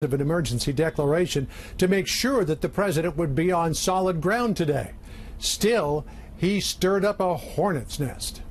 of an emergency declaration to make sure that the president would be on solid ground today. Still, he stirred up a hornet's nest.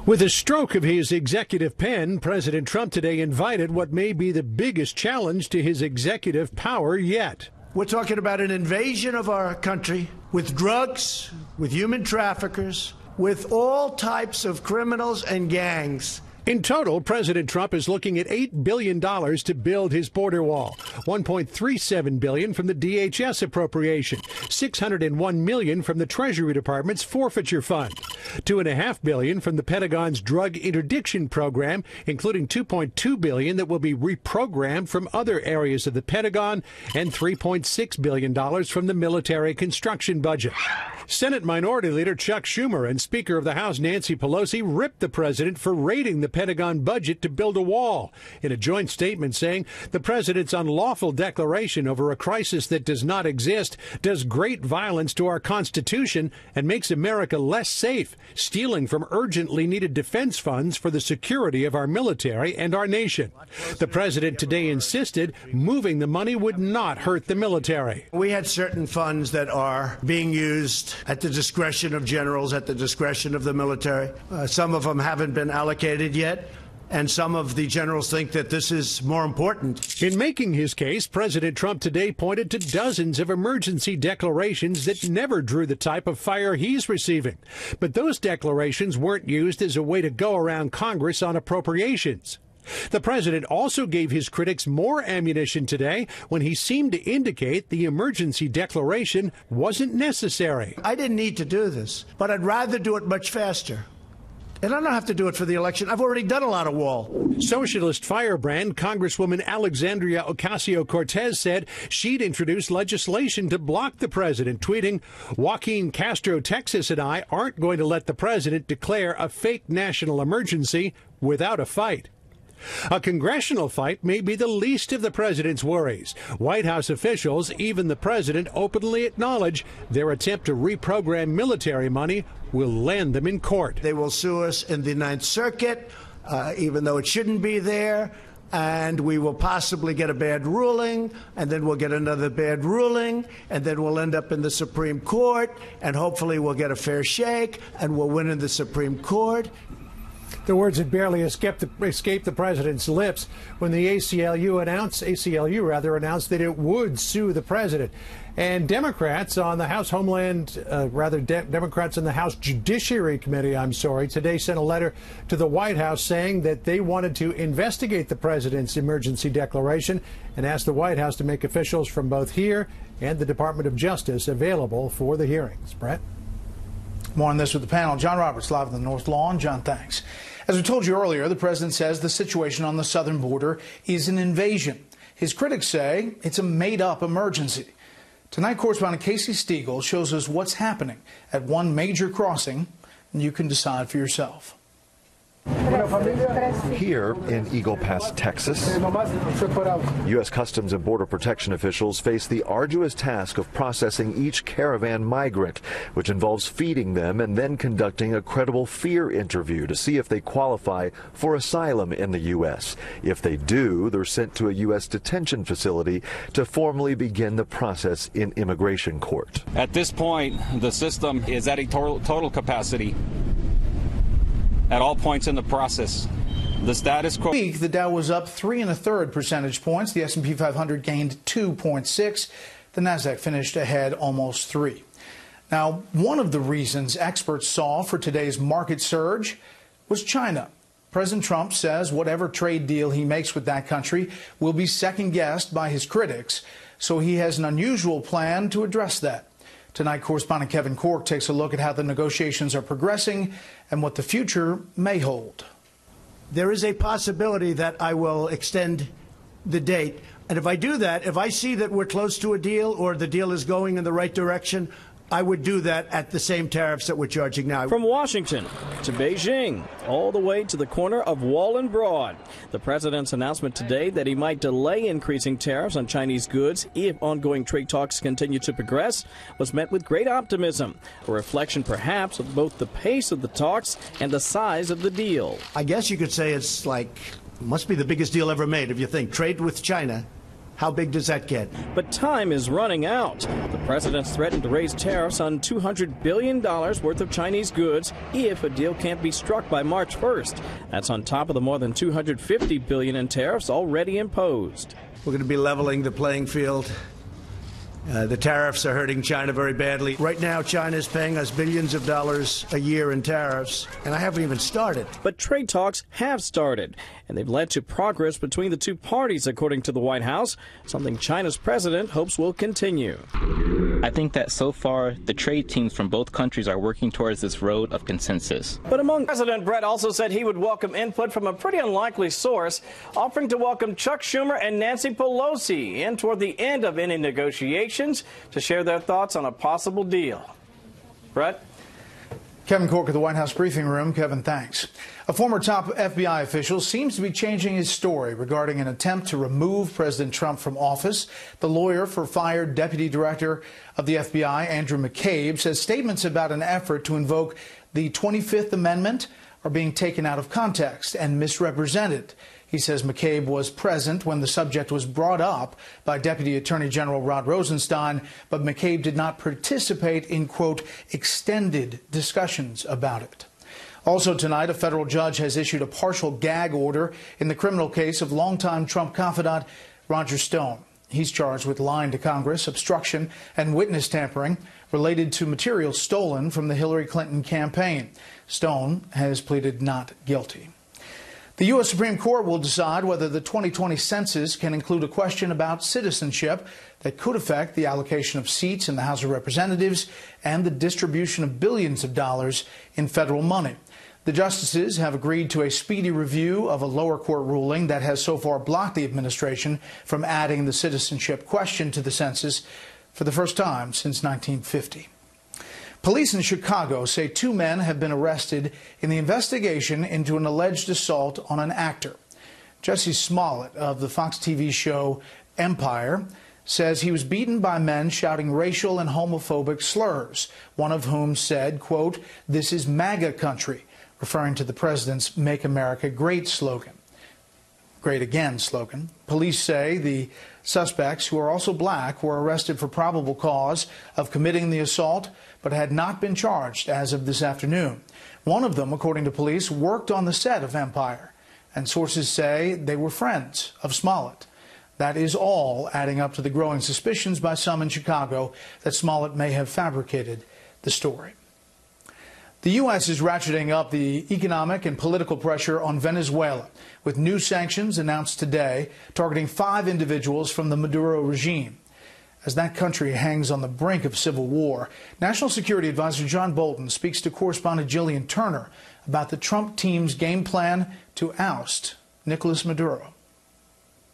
With a stroke of his executive pen, President Trump today invited what may be the biggest challenge to his executive power yet. We're talking about an invasion of our country with drugs, with human traffickers, with all types of criminals and gangs. In total, President Trump is looking at $8 billion to build his border wall, $1.37 billion from the DHS appropriation, $601 million from the Treasury Department's forfeiture fund, $2.5 billion from the Pentagon's drug interdiction program, including $2.2 billion that will be reprogrammed from other areas of the Pentagon, and $3.6 billion from the military construction budget. Senate Minority Leader Chuck Schumer and Speaker of the House Nancy Pelosi ripped the president for raiding the Pentagon budget to build a wall, in a joint statement saying the president's unlawful declaration over a crisis that does not exist does great violence to our Constitution and makes America less safe, stealing from urgently needed defense funds for the security of our military and our nation. The president today insisted moving the money would not hurt the military. We had certain funds that are being used at the discretion of generals, at the discretion of the military. Some of them haven't been allocated yet, and some of the generals think that this is more important. In making his case, President Trump today pointed to dozens of emergency declarations that never drew the type of fire he's receiving. But those declarations weren't used as a way to go around Congress on appropriations. The president also gave his critics more ammunition today when he seemed to indicate the emergency declaration wasn't necessary. I didn't need to do this, but I'd rather do it much faster. And I don't have to do it for the election. I've already done a lot of wall. Socialist firebrand Congresswoman Alexandria Ocasio-Cortez said she'd introduce legislation to block the president, tweeting, "Joaquin Castro, Texas, and I aren't going to let the president declare a fake national emergency without a fight." A congressional fight may be the least of the president's worries. White House officials, even the president, openly acknowledge their attempt to reprogram military money will land them in court. They will sue us in the Ninth Circuit, even though it shouldn't be there, and we will possibly get a bad ruling, and then we'll get another bad ruling, and then we'll end up in the Supreme Court, and hopefully we'll get a fair shake, and we'll win in the Supreme Court. The words had barely escaped the president's lips when the ACLU announced that it would sue the president. And Democrats on the House Democrats in the House Judiciary Committee, today sent a letter to the White House saying that they wanted to investigate the president's emergency declaration and asked the White House to make officials from both here and the Department of Justice available for the hearings. Brett? More on this with the panel. John Roberts, live on the North Lawn. John, thanks. As we told you earlier, the president says the situation on the southern border is an invasion. His critics say it's a made-up emergency. Tonight, correspondent Casey Stiegel shows us what's happening at one major crossing, and you can decide for yourself. Here in Eagle Pass, Texas, U.S. Customs and Border Protection officials face the arduous task of processing each caravan migrant, which involves feeding them and then conducting a credible fear interview to see if they qualify for asylum in the U.S. If they do, they're sent to a U.S. detention facility to formally begin the process in immigration court. At this point, the system is at a total capacity at all points in the process. The status quo. The Dow was up 3 1/3 percentage points. The S&P 500 gained 2.6. The Nasdaq finished ahead almost 3. Now, one of the reasons experts saw for today's market surge was China. President Trump says whatever trade deal he makes with that country will be second-guessed by his critics, so he has an unusual plan to address that. Tonight, correspondent Kevin Corke takes a look at how the negotiations are progressing and what the future may hold. There is a possibility that I will extend the date. And if I do that, if I see that we're close to a deal or the deal is going in the right direction, I would do that at the same tariffs that we're charging now. From Washington to Beijing, all the way to the corner of Wall and Broad, the president's announcement today that he might delay increasing tariffs on Chinese goods if ongoing trade talks continue to progress was met with great optimism, a reflection perhaps of both the pace of the talks and the size of the deal. I guess you could say it's like Must be the biggest deal ever made if you think trade with China. How big does that get? But time is running out. The president's threatened to raise tariffs on $200 billion worth of Chinese goods if a deal can't be struck by March 1st. That's on top of the more than $250 billion in tariffs already imposed. We're going to be leveling the playing field. The tariffs are hurting China very badly. Right now, China is paying us billions of dollars a year in tariffs, and I haven't even started. But trade talks have started, and they've led to progress between the two parties, according to the White House, something China's president hopes will continue. I think that so far, the trade teams from both countries are working towards this road of consensus. But President Brett also said he would welcome input from a pretty unlikely source, offering to welcome Chuck Schumer and Nancy Pelosi in toward the end of any negotiations to share their thoughts on a possible deal. Brett? Kevin Corke of the White House briefing room. Kevin, thanks. A former top FBI official seems to be changing his story regarding an attempt to remove President Trump from office. The lawyer for fired Deputy Director of the FBI, Andrew McCabe, says statements about an effort to invoke the 25th Amendment are being taken out of context and misrepresented. He says McCabe was present when the subject was brought up by Deputy Attorney General Rod Rosenstein, but McCabe did not participate in, quote, extended discussions about it. Also tonight, a federal judge has issued a partial gag order in the criminal case of longtime Trump confidant Roger Stone. He's charged with lying to Congress, obstruction, and witness tampering related to material stolen from the Hillary Clinton campaign. Stone has pleaded not guilty. The U.S. Supreme Court will decide whether the 2020 census can include a question about citizenship that could affect the allocation of seats in the House of Representatives and the distribution of billions of dollars in federal money. The justices have agreed to a speedy review of a lower court ruling that has so far blocked the administration from adding the citizenship question to the census for the first time since 1950. Police in Chicago say 2 men have been arrested in the investigation into an alleged assault on an actor. Jesse Smollett of the Fox TV show Empire says he was beaten by men shouting racial and homophobic slurs, one of whom said, quote, "This is MAGA country," referring to the president's Make America Great slogan. Great Again slogan. Police say the suspects, who are also black, were arrested for probable cause of committing the assault, but had not been charged as of this afternoon. One of them, according to police, worked on the set of Empire, and sources say they were friends of Smollett. That is all adding up to the growing suspicions by some in Chicago that Smollett may have fabricated the story. The U.S. is ratcheting up the economic and political pressure on Venezuela, with new sanctions announced today targeting 5 individuals from the Maduro regime. As that country hangs on the brink of civil war, National Security Advisor John Bolton speaks to correspondent Jillian Turner about the Trump team's game plan to oust Nicolas Maduro.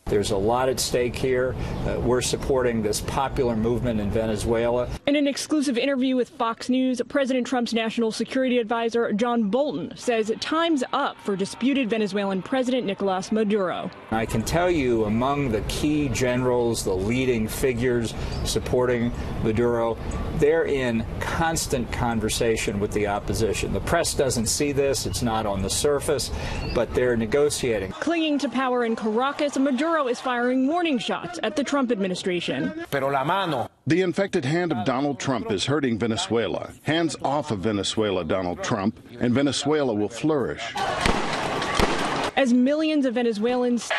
There's a lot at stake here. We're supporting this popular movement in Venezuela. In an exclusive interview with Fox News, President Trump's national security advisor, John Bolton, says time's up for disputed Venezuelan President Nicolas Maduro. I can tell you, among the key generals, the leading figures supporting Maduro, they're in constant conversation with the opposition. The press doesn't see this. It's not on the surface, but they're negotiating. Clinging to power in Caracas, Maduro is firing warning shots at the Trump administration. The infected hand of Donald Trump is hurting Venezuela. Hands off of Venezuela, Donald Trump, and Venezuela will flourish. As millions of Venezuelans...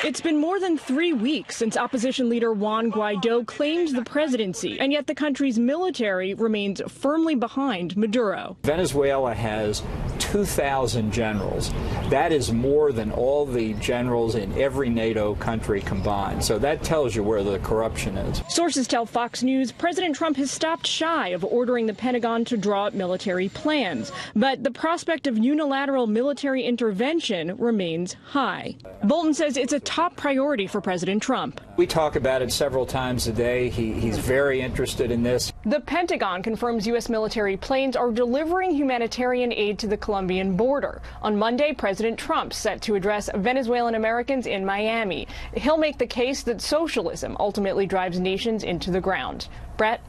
It's been more than 3 weeks since opposition leader Juan Guaido claimed the presidency, and yet the country's military remains firmly behind Maduro. Venezuela has 2,000 generals. That is more than all the generals in every NATO country combined. So that tells you where the corruption is. Sources tell Fox News President Trump has stopped shy of ordering the Pentagon to draw up military plans, but the prospect of unilateral military intervention remains high. Bolton says it's a top priority for President Trump. We talk about it several times a day. He's very interested in this. The Pentagon confirms U.S. military planes are delivering humanitarian aid to the Colombian border. On Monday, President Trump set to address Venezuelan Americans in Miami. He'll make the case that socialism ultimately drives nations into the ground. Brett?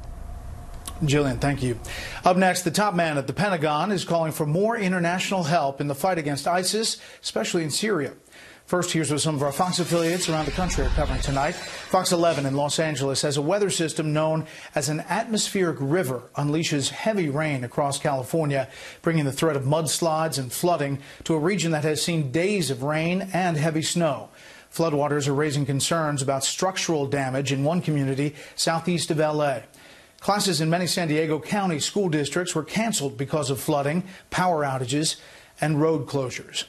Jillian, thank you. Up next, the top man at the Pentagon is calling for more international help in the fight against ISIS, especially in Syria. First, here's what some of our Fox affiliates around the country are covering tonight. Fox 11 in Los Angeles has a weather system known as an atmospheric river unleashes heavy rain across California, bringing the threat of mudslides and flooding to a region that has seen days of rain and heavy snow. Floodwaters are raising concerns about structural damage in one community southeast of L.A. Classes in many San Diego County school districts were canceled because of flooding, power outages, and road closures.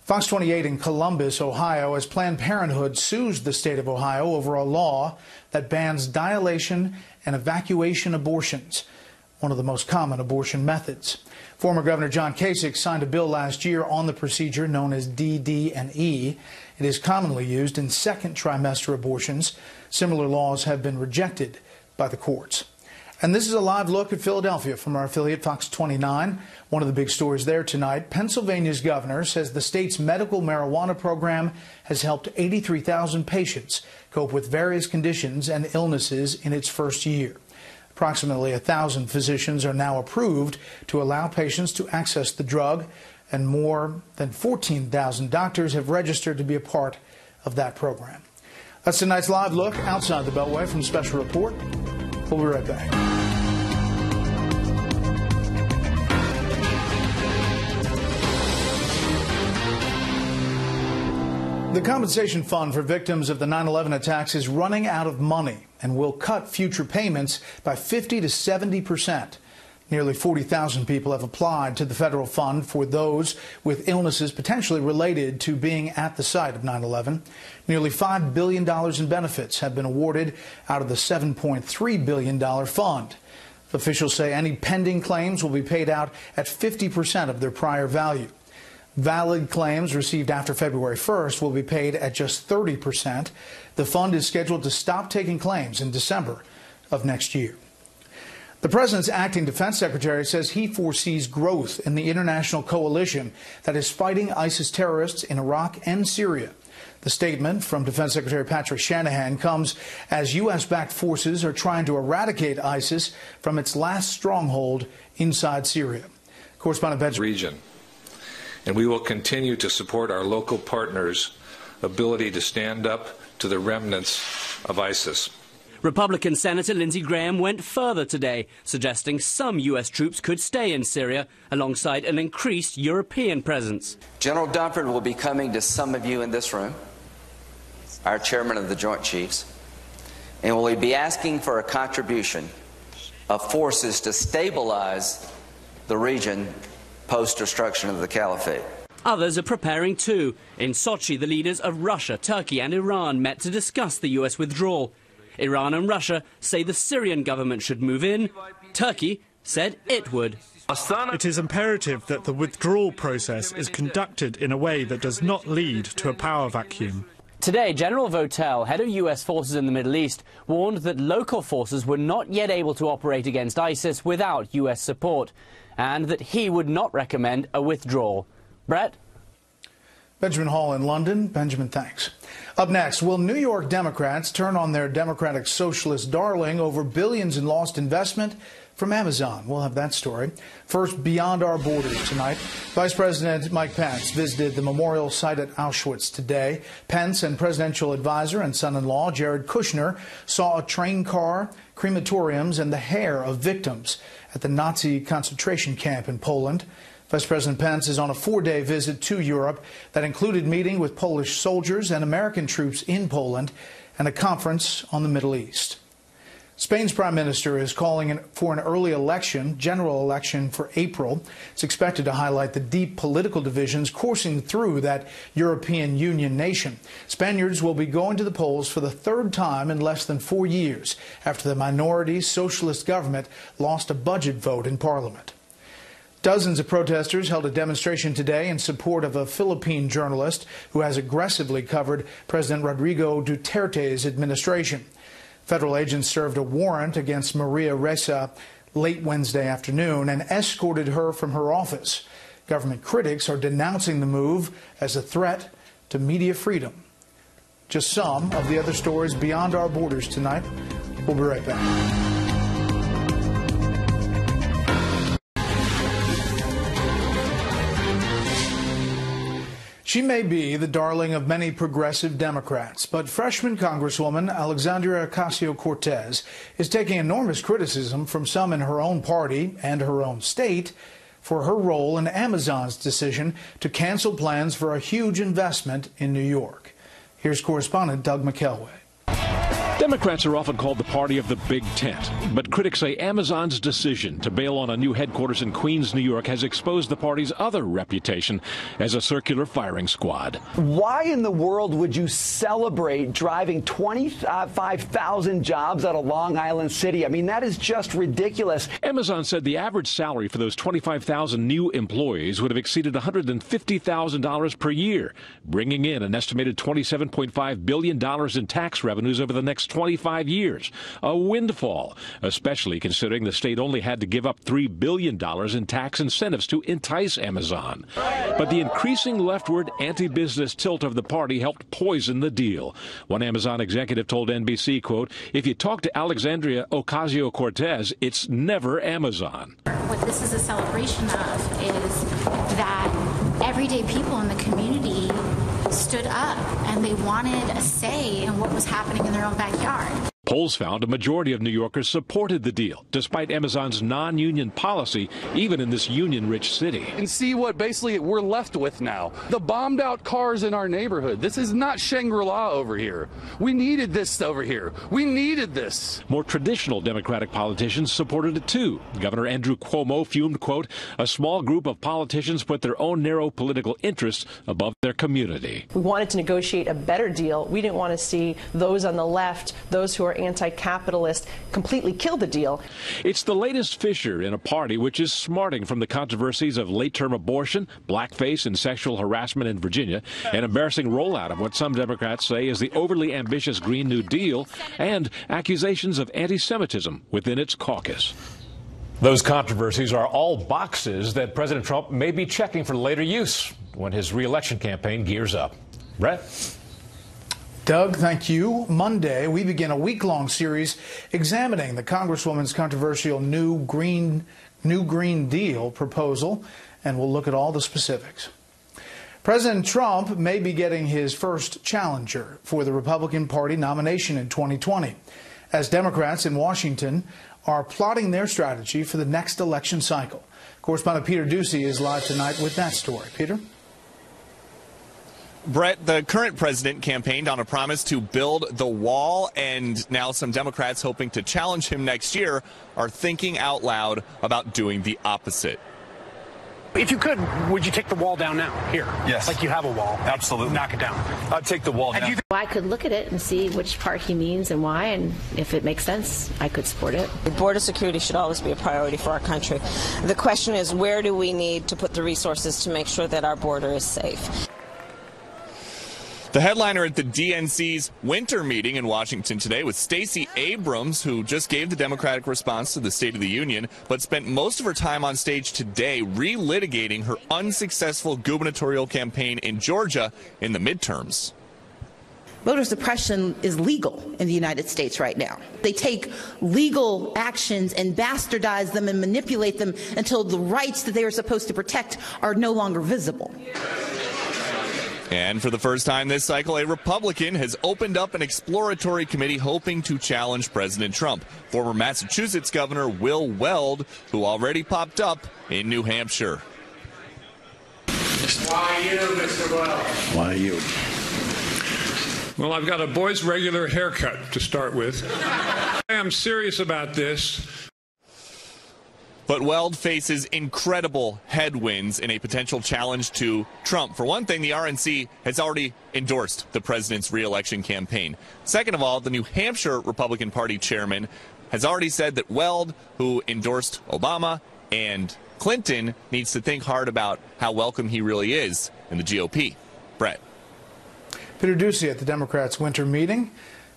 Fox 28 in Columbus, Ohio, as Planned Parenthood sues the state of Ohio over a law that bans dilation and evacuation abortions, one of the most common abortion methods. Former Governor John Kasich signed a bill last year on the procedure known as DD&E. It is commonly used in second trimester abortions. Similar laws have been rejected by the courts. And this is a live look at Philadelphia from our affiliate Fox 29. One of the big stories there tonight, Pennsylvania's governor says the state's medical marijuana program has helped 83,000 patients cope with various conditions and illnesses in its first year. Approximately 1,000 physicians are now approved to allow patients to access the drug, and more than 14,000 doctors have registered to be a part of that program. That's tonight's live look outside the Beltway from Special Report. We'll be right back. The compensation fund for victims of the 9/11 attacks is running out of money and will cut future payments by 50 to 70%. Nearly 40,000 people have applied to the federal fund for those with illnesses potentially related to being at the site of 9/11. Nearly $5 billion in benefits have been awarded out of the $7.3 billion fund. Officials say any pending claims will be paid out at 50% of their prior value. Valid claims received after February 1st will be paid at just 30%. The fund is scheduled to stop taking claims in December of next year. The president's acting defense secretary says he foresees growth in the international coalition that is fighting ISIS terrorists in Iraq and Syria. The statement from Defense Secretary Patrick Shanahan comes as U.S.-backed forces are trying to eradicate ISIS from its last stronghold inside Syria. Correspondent Benjamin. Region. And we will continue to support our local partners' ability to stand up to the remnants of ISIS. Republican Senator Lindsey Graham went further today, suggesting some U.S. troops could stay in Syria alongside an increased European presence. General Dunford will be coming to some of you in this room, our chairman of the Joint Chiefs, and will be asking for a contribution of forces to stabilize the region post-destruction of the caliphate. Others are preparing too. In Sochi, the leaders of Russia, Turkey and Iran met to discuss the U.S. withdrawal. Iran and Russia say the Syrian government should move in. Turkey said it would. It is imperative that the withdrawal process is conducted in a way that does not lead to a power vacuum. Today, General Votel, head of U.S. forces in the Middle East, warned that local forces were not yet able to operate against ISIS without U.S. support, and that he would not recommend a withdrawal. Brett? Benjamin Hall in London. Benjamin, thanks. Up next, will New York Democrats turn on their Democratic socialist darling over billions in lost investment from Amazon? We'll have that story. First, beyond our borders tonight, Vice President Mike Pence visited the memorial site at Auschwitz today. Pence and presidential advisor and son-in-law Jared Kushner saw a train car, crematoriums, and the hair of victims at the Nazi concentration camp in Poland. Vice President Pence is on a 4-day visit to Europe that included meeting with Polish soldiers and American troops in Poland and a conference on the Middle East. Spain's prime minister is calling for an early election, general election for April. It's expected to highlight the deep political divisions coursing through that European Union nation. Spaniards will be going to the polls for the third time in less than 4 years after the minority socialist government lost a budget vote in parliament. Dozens of protesters held a demonstration today in support of a Philippine journalist who has aggressively covered President Rodrigo Duterte's administration. Federal agents served a warrant against Maria Ressa late Wednesday afternoon and escorted her from her office. Government critics are denouncing the move as a threat to media freedom. Just some of the other stories beyond our borders tonight. We'll be right back. She may be the darling of many progressive Democrats, but freshman Congresswoman Alexandria Ocasio-Cortez is taking enormous criticism from some in her own party and her own state for her role in Amazon's decision to cancel plans for a huge investment in New York. Here's correspondent Doug McElway. Democrats are often called the party of the big tent, but critics say Amazon's decision to bail on a new headquarters in Queens, New York has exposed the party's other reputation as a circular firing squad. Why in the world would you celebrate driving 25,000 jobs out of Long Island City? I mean, that is just ridiculous. Amazon said the average salary for those 25,000 new employees would have exceeded $150,000 per year, bringing in an estimated $27.5 billion in tax revenues over the next 25 years. A windfall, especially considering the state only had to give up $3 billion in tax incentives to entice Amazon. But the increasing leftward anti-business tilt of the party helped poison the deal. One Amazon executive told NBC, quote, "If you talk to Alexandria Ocasio-Cortez, it's never Amazon." What this is a celebration of is that everyday people in the community stood up and they wanted a say in what was happening in their own backyard. Polls found a majority of New Yorkers supported the deal, despite Amazon's non-union policy, even in this union-rich city. And see what basically we're left with now. The bombed out cars in our neighborhood. This is not Shangri-La over here. We needed this over here. We needed this. More traditional Democratic politicians supported it too. Governor Andrew Cuomo fumed, quote, "A small group of politicians put their own narrow political interests above their community." We wanted to negotiate a better deal. We didn't want to see those on the left, those who are anti-capitalist, completely kill the deal. It's the latest fissure in a party which is smarting from the controversies of late-term abortion, blackface, and sexual harassment in Virginia, an embarrassing rollout of what some Democrats say is the overly ambitious Green New Deal, and accusations of anti-Semitism within its caucus. Those controversies are all boxes that President Trump may be checking for later use when his re-election campaign gears up. Brett? Doug, thank you. Monday, we begin a week-long series examining the Congresswoman's controversial new Green Deal proposal, and we'll look at all the specifics. President Trump may be getting his first challenger for the Republican Party nomination in 2020, as Democrats in Washington are plotting their strategy for the next election cycle. Correspondent Peter Doocy is live tonight with that story. Peter? Brett, the current president campaigned on a promise to build the wall, and now some Democrats hoping to challenge him next year are thinking out loud about doing the opposite. If you could, would you take the wall down now? Here. Yes. Like you have a wall. Absolutely. Knock it down. I'd take the wall down. I could look at it and see which part he means and why, and if it makes sense, I could support it. Border security should always be a priority for our country. The question is, where do we need to put the resources to make sure that our border is safe? The headliner at the DNC's winter meeting in Washington today was Stacey Abrams, who just gave the Democratic response to the State of the Union, but spent most of her time on stage today relitigating her unsuccessful gubernatorial campaign in Georgia in the midterms. Voter suppression is legal in the United States right now. They take legal actions and bastardize them and manipulate them until the rights that they are supposed to protect are no longer visible. And for the first time this cycle, a Republican has opened up an exploratory committee hoping to challenge President Trump. Former Massachusetts Governor Will Weld, who already popped up in New Hampshire. Why you, Mr. Weld? Why you? Well, I've got a boy's regular haircut to start with. I am serious about this. But Weld faces incredible headwinds in a potential challenge to Trump. For one thing, the RNC has already endorsed the president's re-election campaign. Second of all, the New Hampshire Republican Party chairman has already said that Weld, who endorsed Obama and Clinton, needs to think hard about how welcome he really is in the GOP. Brett. Peter Doocy at the Democrats' winter meeting.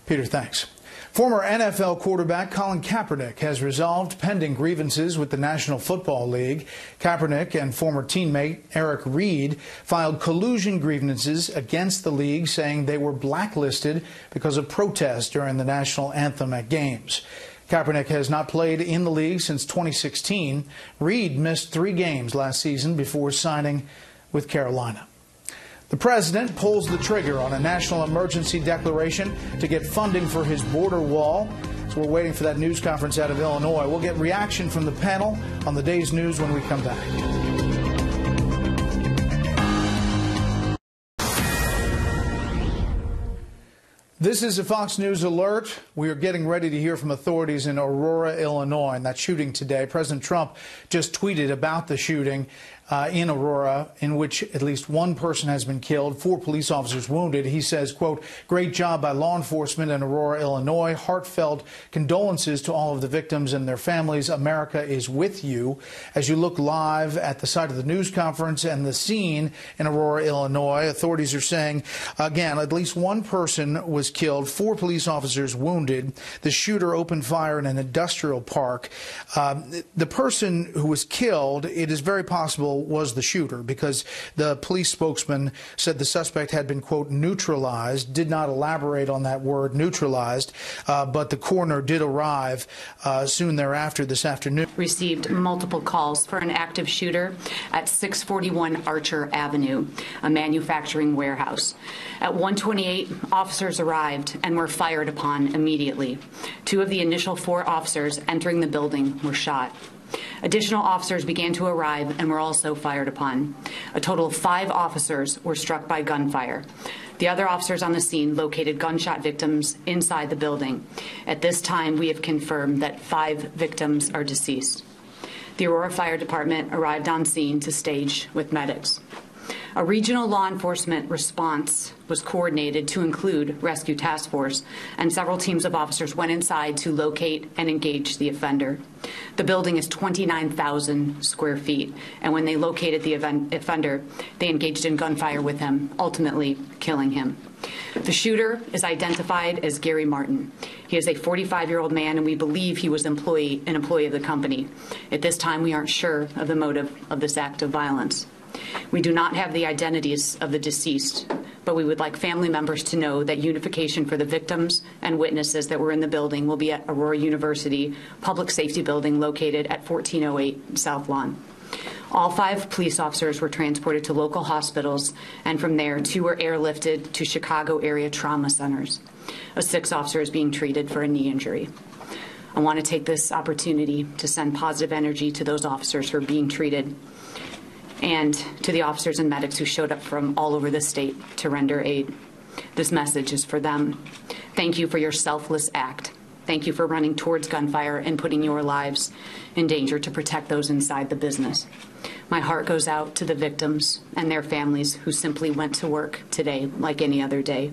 Peter, thanks. Former NFL quarterback Colin Kaepernick has resolved pending grievances with the National Football League. Kaepernick and former teammate Eric Reid filed collusion grievances against the league, saying they were blacklisted because of protests during the national anthem at games. Kaepernick has not played in the league since 2016. Reid missed 3 games last season before signing with Carolina. The president pulls the trigger on a national emergency declaration to get funding for his border wall. So we're waiting for that news conference out of Illinois. We'll get reaction from the panel on the day's news when we come back. This is a Fox News alert. We are getting ready to hear from authorities in Aurora, Illinois, and that shooting today. President Trump just tweeted about the shooting in Aurora, in which at least one person has been killed, 4 police officers wounded. He says, quote, "Great job by law enforcement in Aurora, Illinois. Heartfelt condolences to all of the victims and their families. America is with you." As you look live at the site of the news conference and the scene in Aurora, Illinois, authorities are saying, again, at least one person was killed, 4 police officers wounded. The shooter opened fire in an industrial park. The person who was killed, it is very possible, was the shooter, because the police spokesman said the suspect had been, quote, neutralized, did not elaborate on that word, neutralized, but the coroner did arrive soon thereafter this afternoon. Received multiple calls for an active shooter at 641 Archer Avenue, a manufacturing warehouse. At 1:28, officers arrived and were fired upon immediately. 2 of the initial 4 officers entering the building were shot. Additional officers began to arrive and were also fired upon. A total of 5 officers were struck by gunfire. The other officers on the scene located gunshot victims inside the building. At this time, we have confirmed that 5 victims are deceased. The Aurora Fire Department arrived on scene to stage with medics. A regional law enforcement response was coordinated to include Rescue Task Force, and several teams of officers went inside to locate and engage the offender. The building is 29,000 square feet, and when they located the offender, they engaged in gunfire with him, ultimately killing him. The shooter is identified as Gary Martin. He is a 45-year-old man, and we believe he was an employee of the company. At this time, we aren't sure of the motive of this act of violence. We do not have the identities of the deceased, but we would like family members to know that unification for the victims and witnesses that were in the building will be at Aurora University Public Safety Building located at 1408 South Lawn. All 5 police officers were transported to local hospitals, and from there, 2 were airlifted to Chicago area trauma centers. A 6th officer is being treated for a knee injury. I want to take this opportunity to send positive energy to those officers who are being treated, and to the officers and medics who showed up from all over the state to render aid. This message is for them. Thank you for your selfless act. Thank you for running towards gunfire and putting your lives in danger to protect those inside the business. My heart goes out to the victims and their families who simply went to work today like any other day.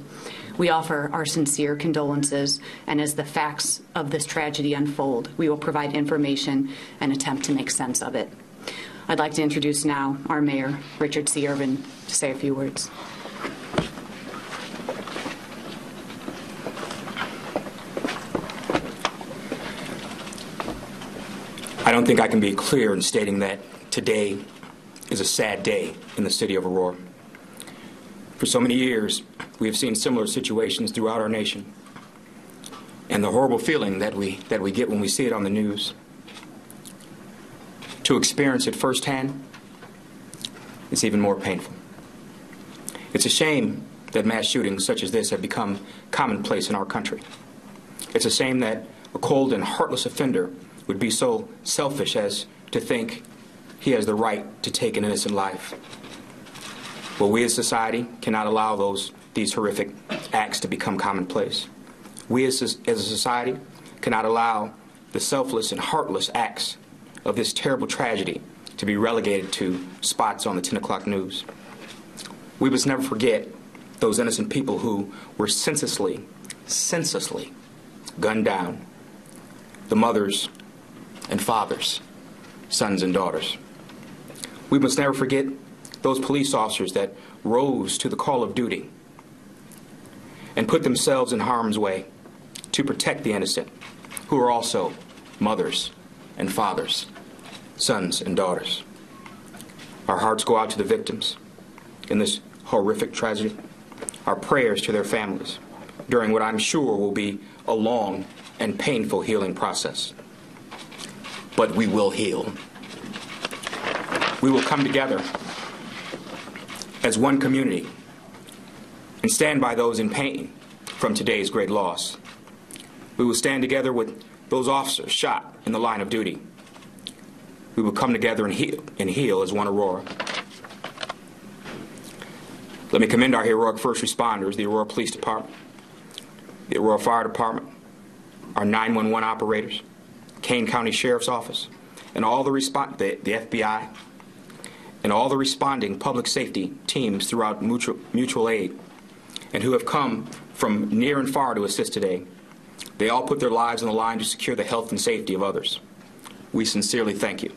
We offer our sincere condolences, and as the facts of this tragedy unfold, we will provide information and attempt to make sense of it. I'd like to introduce now our mayor, Richard C. Irvin, to say a few words. I don't think I can be clear in stating that today is a sad day in the city of Aurora. For so many years, we have seen similar situations throughout our nation, and the horrible feeling that we get when we see it on the news. To experience it firsthand, it's even more painful. It's a shame that mass shootings such as this have become commonplace in our country. It's a shame that a cold and heartless offender would be so selfish as to think he has the right to take an innocent life. But we as society cannot allow these horrific acts to become commonplace. We as a society cannot allow the selfless and heartless acts of this terrible tragedy to be relegated to spots on the 10 o'clock news. We must never forget those innocent people who were senselessly gunned down, the mothers and fathers, sons and daughters. We must never forget those police officers that rose to the call of duty and put themselves in harm's way to protect the innocent, who are also mothers and fathers, sons and daughters. Our hearts go out to the victims in this horrific tragedy. Our prayers to their families during what I'm sure will be a long and painful healing process. But we will heal. We will come together as one community and stand by those in pain from today's great loss. We will stand together with those officers shot in the line of duty. We will come together and heal as one Aurora. Let me commend our heroic first responders, the Aurora Police Department, the Aurora Fire Department, our 911 operators, Kane County Sheriff's Office, and all the FBI, and all the responding public safety teams throughout mutual aid, and who have come from near and far to assist today. They all put their lives on the line to secure the health and safety of others. We sincerely thank you.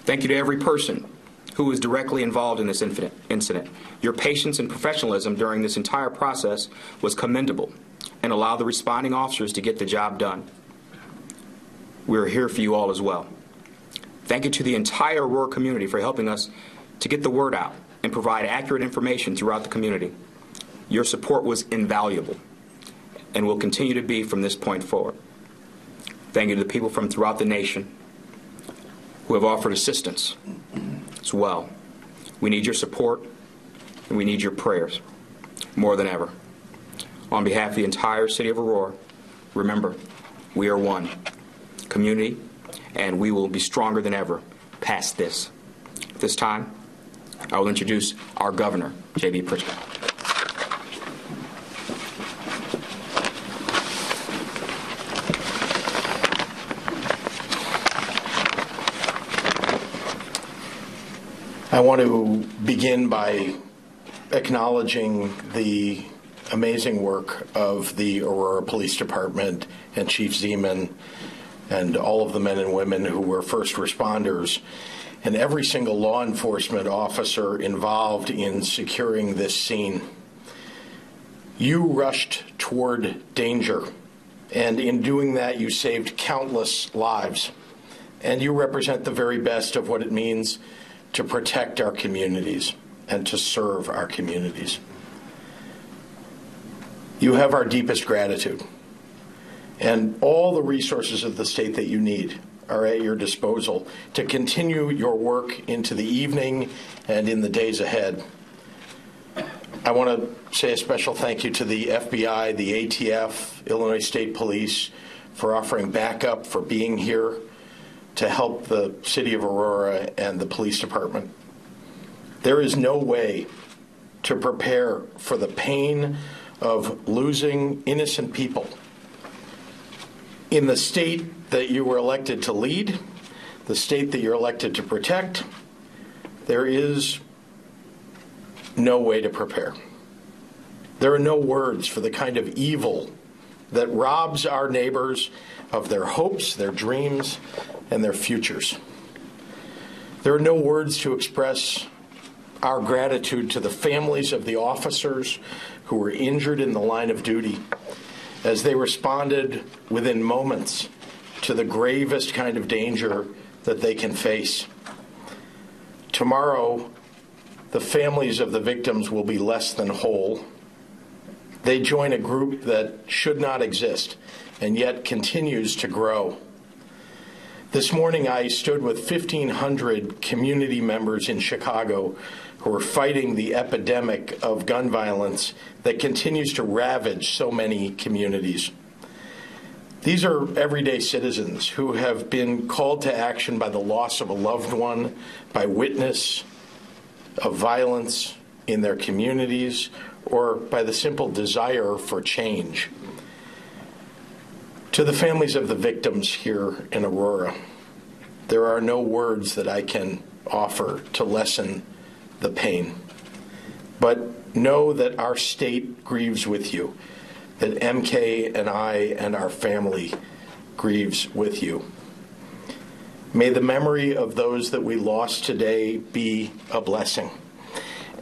Thank you to every person who was directly involved in this incident. Your patience and professionalism during this entire process was commendable and allowed the responding officers to get the job done. We're here for you all as well. Thank you to the entire Aurora community for helping us to get the word out and provide accurate information throughout the community. Your support was invaluable and will continue to be from this point forward. Thank you to the people from throughout the nation who have offered assistance as well. We need your support and we need your prayers more than ever. On behalf of the entire city of Aurora, remember, we are one community and we will be stronger than ever past this. At this time, I will introduce our governor, J.B. Pritzker. I want to begin by acknowledging the amazing work of the Aurora Police Department and Chief Zeman and all of the men and women who were first responders and every single law enforcement officer involved in securing this scene. You rushed toward danger, and in doing that you saved countless lives, and you represent the very best of what it means to protect our communities and to serve our communities. You have our deepest gratitude, and all the resources of the state that you need are at your disposal to continue your work into the evening and in the days ahead. I want to say a special thank you to the FBI, the ATF, Illinois State Police for offering backup, for being here to help the city of Aurora and the police department. There is no way to prepare for the pain of losing innocent people in the state that you were elected to lead, the state that you're elected to protect. There is no way to prepare. There are no words for the kind of evil that robs our neighbors of their hopes, their dreams, and their futures. There are no words to express our gratitude to the families of the officers who were injured in the line of duty as they responded within moments to the gravest kind of danger that they can face. Tomorrow, the families of the victims will be less than whole. They join a group that should not exist and yet continues to grow. This morning, I stood with 1,500 community members in Chicago who are fighting the epidemic of gun violence that continues to ravage so many communities. These are everyday citizens who have been called to action by the loss of a loved one, by witness of violence in their communities, or by the simple desire for change. To the families of the victims here in Aurora, there are no words that I can offer to lessen the pain. But know that our state grieves with you, that MK and I and our family grieves with you. May the memory of those that we lost today be a blessing.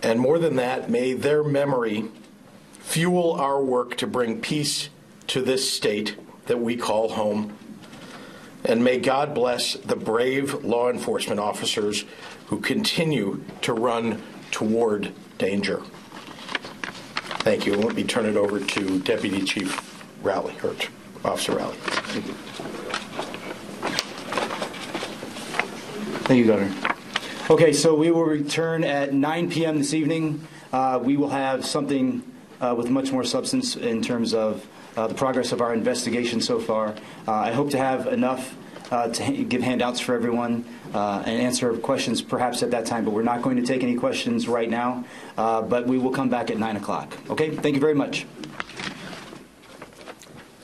And more than that, may their memory fuel our work to bring peace to this state that we call home. And may God bless the brave law enforcement officers who continue to run toward danger. Thank you. Let me turn it over to Deputy Chief Rowley, or Officer Rowley. Thank you, Governor. Okay, so we will return at 9 p.m. this evening. We will have something with much more substance in terms of the progress of our investigation so far. I hope to have enough to give handouts for everyone and answer questions perhaps at that time, but we're not going to take any questions right now, but we will come back at 9 o'clock. Okay? Thank you very much.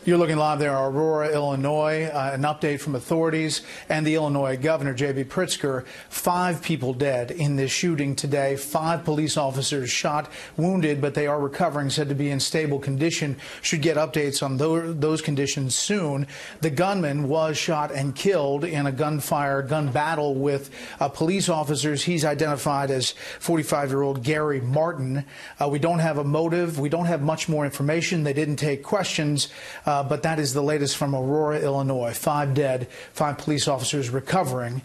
You're looking live there in Aurora, Illinois. An update from authorities and the Illinois governor, J.B. Pritzker. 5 people dead in this shooting today. 5 police officers shot, wounded, but they are recovering, said to be in stable condition. Should get updates on those conditions soon. The gunman was shot and killed in a gun battle with police officers. He's identified as 45-year-old Gary Martin. We don't have a motive. We don't have much more information. They didn't take questions. But that is the latest from Aurora, Illinois. 5 dead, 5 police officers recovering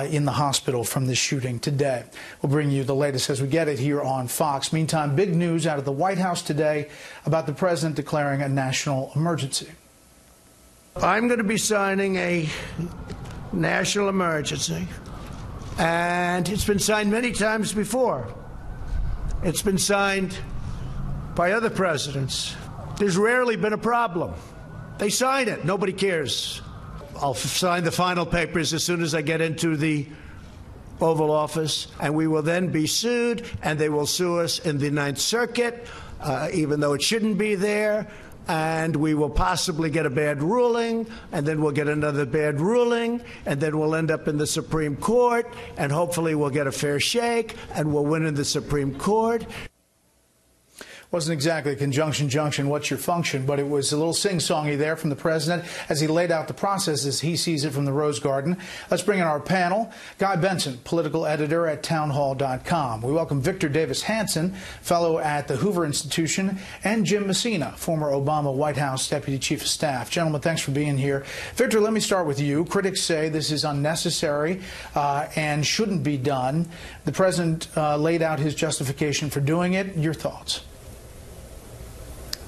in the hospital from this shooting today. We'll bring you the latest as we get it here on Fox. Meantime, big news out of the White House today about the president declaring a national emergency. I'm going to be signing a national emergency, and it's been signed many times before. It's been signed by other presidents. There's rarely been a problem. They sign it. Nobody cares. I'll sign the final papers as soon as I get into the Oval Office, and we will then be sued, and they will sue us in the Ninth Circuit, even though it shouldn't be there, and we will possibly get a bad ruling, and then we'll get another bad ruling, and then we'll end up in the Supreme Court, and hopefully we'll get a fair shake, and we'll win in the Supreme Court. Wasn't exactly conjunction junction, what's your function, but it was a little sing-songy there from the president as he laid out the process as he sees it from the Rose Garden. Let's bring in our panel. Guy Benson, political editor at townhall.com. We welcome Victor Davis Hanson, fellow at the Hoover Institution, and Jim Messina, former Obama White House Deputy Chief of Staff. Gentlemen, thanks for being here. Victor, let me start with you. Critics say this is unnecessary and shouldn't be done. The president laid out his justification for doing it. Your thoughts?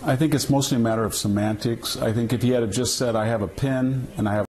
I think it's mostly a matter of semantics. I think if he had just said, I have a pen and I have